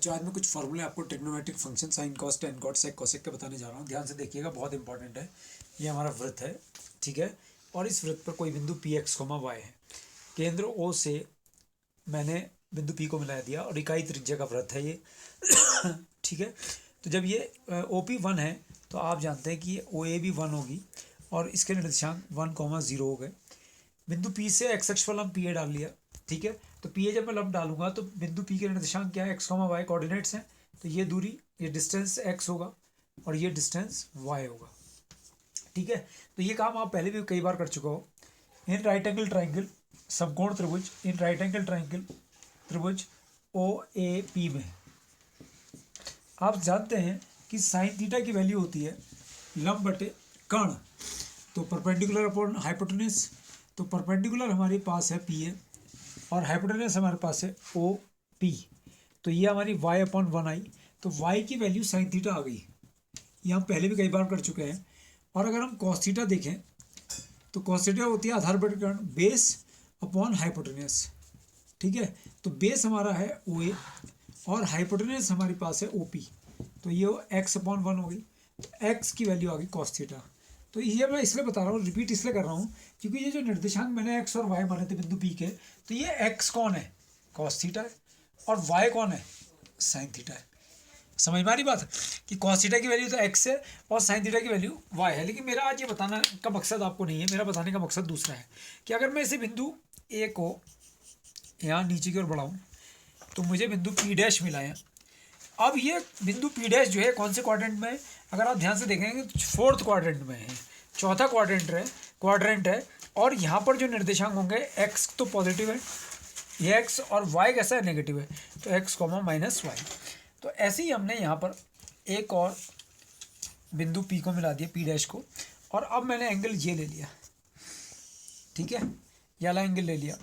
बच्चों आज मैं कुछ फॉर्मूले आपको trigonometric function sine cos tan cot sec cosec के बताने जा रहा हूँ। ध्यान से देखिएगा, बहुत इंपॉर्टेंट है। ये हमारा वृत्त है, ठीक है, और इस वृत्त पर कोई बिंदु पी एक्स कोमा वाई है। केंद्र ओ से मैंने बिंदु पी को मिला दिया और इकाई त्रिज्या का वृत्त है ये ठीक है। तो जब ये ओ पी 1 है तो आप जानते हैं कि ये ओ ए भी 1 होगी और इसके निर्देशांक 1,0 हो गए। बिंदु पी से एक्स अक्ष पर लंब पी ए डाल लिया, ठीक है। तो पी ए जब मैं लंब डालूंगा तो बिंदु पी के निर्देशांक क्या है, एक्स कॉमा वाई कोऑर्डिनेट्स हैं। तो ये दूरी, ये डिस्टेंस एक्स होगा और ये डिस्टेंस वाई होगा, ठीक है। तो ये काम आप पहले भी कई बार कर चुका हो। इन राइट एंगल ट्राइंगल समकोण त्रिभुज, इन राइट एंगल ट्राइंगल त्रिभुज ओ ए पी में आप जानते हैं कि साइन थीटा की वैल्यू होती है लंब बटे कर्ण। तो परपेंडिकुलर अपॉन हाइपोटेन्यूज, तो परपेंडिकुलर हमारे पास है पी ए और हाइपोटेन्यूज हमारे पास है ओ पी। तो ये हमारी वाई अपॉन 1 आई। तो वाई की वैल्यू साइन थीटा आ गई, ये हम पहले भी कई बार कर चुके हैं। और अगर हम कॉस थीटा देखें तो कॉस थीटा होती है आधार बटे कर्ण, बेस अपॉन हाइपोटेन्यूज, ठीक है। तो बेस हमारा है ओ ए और हाइपोटेन्यूज हमारे पास है ओ पी। तो ये एक्स अपॉन 1 हो गई, तो एक्स की वैल्यू आ गई कॉस थीटा। तो ये मैं इसलिए बता रहा हूँ, रिपीट इसलिए कर रहा हूँ क्योंकि ये जो निर्देशांक मैंने एक्स और वाई माने थे बिंदु पी के, तो ये एक्स कौन है, कॉस थीटा है, और वाई कौन है, साइन थीटा है। समझ में आ रही बात कि कॉस थीटा की वैल्यू तो एक्स है और साइन थीटा की वैल्यू वाई है। लेकिन मेरा आज ये बताना का मकसद आपको नहीं है, मेरा बताने का मकसद दूसरा है कि अगर मैं इसे बिंदु ए को यहाँ नीचे की ओर बढ़ाऊँ तो मुझे बिंदु पी डैश मिला है। अब ये बिंदु पी डैश जो है कौन से क्वाड्रेंट में है, अगर आप ध्यान से देखेंगे तो फोर्थ क्वाड्रेंट में है, चौथा क्वाड्रेंट है। और यहाँ पर जो निर्देशांक होंगे एक्स तो पॉजिटिव है, ये एक्स, और वाई कैसा है, नेगेटिव है। तो एक्स कॉमा माइनस वाई। तो ऐसे ही हमने यहाँ पर एक और बिंदु पी को मिला दिया, पी डैश को, और अब मैंने एंगल ये ले लिया, ठीक है, ये वाला एंगल ले लिया।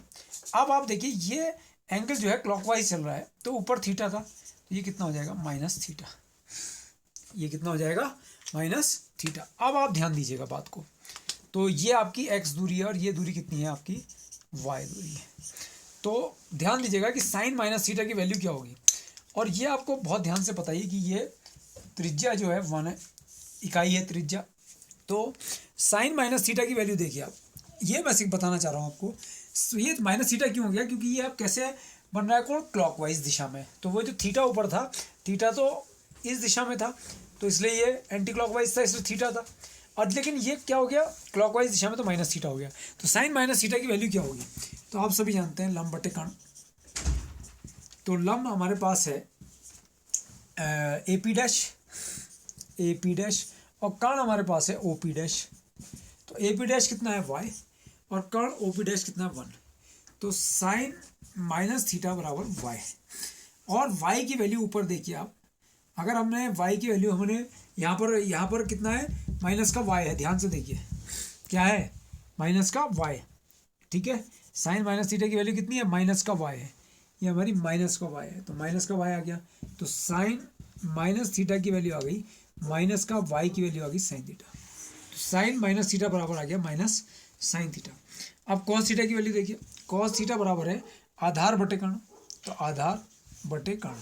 अब आप देखिए ये एंगल जो है क्लॉकवाइज चल रहा है, तो ऊपर थीटा था, तो ये कितना हो जाएगा, माइनस थीटा। ये कितना हो जाएगा, माइनस थीटा। अब आप ध्यान दीजिएगा बात को, तो ये आपकी एक्स दूरी है और ये दूरी कितनी है, आपकी वाई दूरी है। तो ध्यान दीजिएगा कि साइन माइनस थीटा की वैल्यू क्या होगी। और ये आपको बहुत ध्यान से बताइए कि ये त्रिज्या जो है 1 है, इकाई है त्रिज्या। तो साइन माइनस थीटा की वैल्यू देखिए आप, ये मैं बताना चाह रहा हूँ आपको। ये माइनस थीटा क्यों हो गया, क्योंकि ये आप कैसे बन रहा है, कौन, क्लॉकवाइज दिशा में। तो वो जो थीटा ऊपर था, थीटा तो इस दिशा में था, तो इसलिए ये एंटी क्लॉकवाइज था, इसलिए थीटा था। और लेकिन ये क्या हो गया, क्लॉकवाइज दिशा में, तो माइनस थीटा हो गया। तो साइन माइनस थीटा की वैल्यू क्या होगी, तो आप सभी जानते हैं लंब बटे कर्ण। तो लंब हमारे पास है ए पी डैश और कर्ण हमारे पास है ओ पी डैश। तो ए पी डैश कितना है, वाई, और कर्ण ओ पी डैश कितना है, 1। तो साइन माइनस थीटा बराबर वाई। और वाई की वैल्यू ऊपर देखिए आप, अगर हमने वाई की वैल्यू हमने यहाँ पर कितना है, माइनस का वाई है। ध्यान से देखिए क्या है, माइनस का वाई, ठीक है। साइन माइनस थीटा की वैल्यू कितनी है, माइनस का वाई है, ये हमारी माइनस का वाई है, तो माइनस का वाई आ गया। तो साइन माइनस थीटा की वैल्यू आ गई, माइनस का वाई की वैल्यू आ गई साइन थीटा। तो साइन माइनस थीटा बराबर आ गया माइनस साइन थीटा। अब कॉस थीटा की वैल्यू देखिए, कॉस थीटा बराबर है आधार बटे कर्ण। तो आधार बटे कर्ण,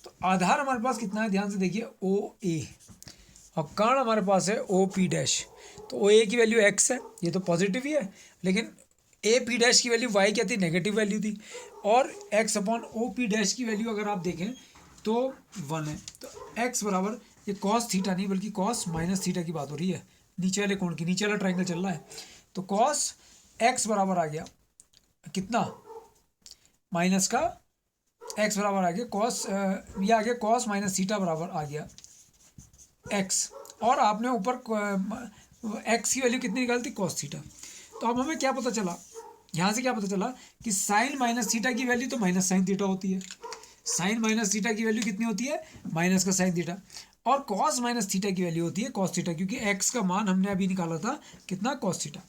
तो आधार हमारे पास कितना है, ध्यान से देखिए, ओ ए, और कर्ण हमारे पास है ओ पी डैश। तो ओ ए की वैल्यू एक्स है, ये तो पॉजिटिव ही है, लेकिन ए पी डैश की वैल्यू वाई क्या थी, नेगेटिव वैल्यू थी। और x upon O P dash की वैल्यू अगर आप देखें तो 1 है। तो एक्स बराबर, ये कॉस थीटा नहीं बल्कि कॉस माइनस थीटा की बात हो रही है, नीचे वाले कोण की, नीचे वाला ट्राइंगल चल रहा है। तो कॉस एक्स बराबर आ गया कितना, माइनस का एक्स बराबर आ गया कॉस, ये आ गया कॉस माइनस थीटा बराबर आ गया एक्स। और आपने ऊपर एक्स की वैल्यू कितनी निकाली थी, कॉस थीटा। तो अब हमें क्या पता चला, यहाँ से क्या पता चला कि साइन माइनस थीटा की वैल्यू तो माइनस साइन थीटा होती है। साइन माइनस थीटा की वैल्यू कितनी होती है, माइनस का साइन थीटा। और कॉस माइनस थीटा की वैल्यू होती है कॉस थीटा, क्योंकि एक्स का मान हमने अभी निकाला था कितना, कॉस थीटा।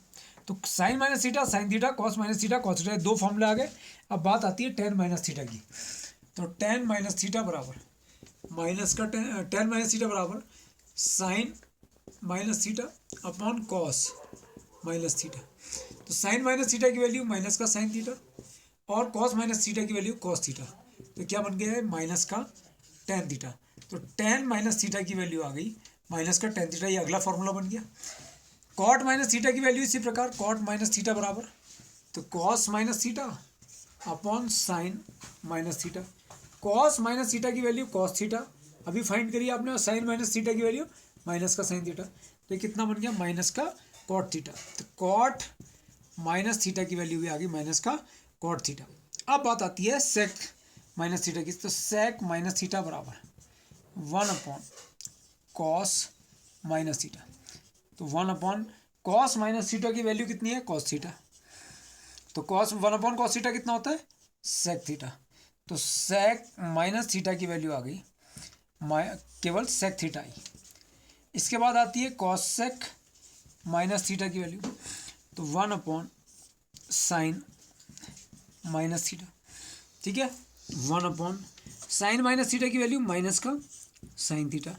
तो sine minus theta sine theta, cos minus theta cos theta, 2 फॉर्मूले आ गए। अब बात आती है टेन माइनस थीटा की। तो टेन माइनस थीटा बराबर माइनस का टेन माइनस थीटा बराबर sine minus theta upon cos minus theta. तो साइन माइनस थीटा की वैल्यू माइनस का साइन थीटा और कॉस माइनस थीटा की वैल्यू कॉस थीटा। तो क्या बन गया है माइनस का टेन थीटा। तो टेन माइनस थीटा की वैल्यू आ गई माइनस का टेन थीटा, ये अगला फॉर्मूला बन गया। कॉट माइनस थीटा की वैल्यू इसी प्रकार कॉट माइनस थीटा बराबर, तो cos minus theta upon sine minus theta. Cos minus theta की वैल्यू कॉस थीटा अभी फाइंड करिए आपने, और साइन माइनस थीटा की वैल्यू माइनस का साइन थीटा। तो ये कितना बन गया माइनस का कॉट थीटा। तो कॉट माइनस थीटा की वैल्यू भी आ गई माइनस का कॉट थीटा। अब बात आती है सेक माइनस थीटा की। तो सेक माइनस थीटा बराबर one upon cos minus theta. तो one upon cos minus theta की वैल्यू कितनी है कॉस थीटा। तो cos one upon cos theta कितना होता है सेक थीटा। तो सेक माइनस थीटा की वैल्यू आ गई केवल सेक थीटा आई। इसके बाद आती है कॉस सेक माइनस थीटा की वैल्यू, तो one upon sine minus theta. ठीक है, one upon sine minus theta की वैल्यू माइनस का साइन थीटा,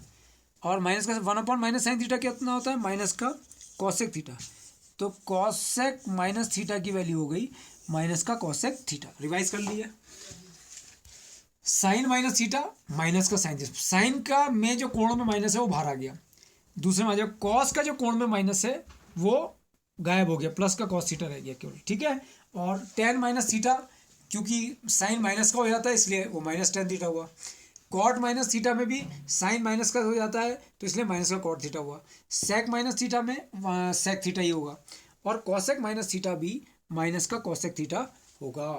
और माइनस का one upon minus sine theta कितना होता है माइनस का कॉसेक थीटा। तो कॉसेक माइनस थीटा की वैल्यू हो गई माइनस का कॉसेक थीटा। रिवाइज कर लिया, साइन माइनस थीटा माइनस का साइन थीटा। साइन का में जो कोण में माइनस है वो बाहर आ गया, दूसरे में जो कॉस का जो कोण में माइनस है वो गायब हो गया, प्लस का कॉस थीटा रह गया केवल। ठीक है, और टेन माइनस थीटा क्योंकि साइन माइनस का हो जाता है इसलिए वो माइनस टेन थीटा हुआ। कॉट माइनस थीटा में भी साइन माइनस का हो जाता है तो इसलिए माइनस का कॉट थीटा हुआ। सेक माइनस थीटा में सेक थीटा ही होगा, और कॉसेक माइनस थीटा भी माइनस का कॉसेक थीटा होगा।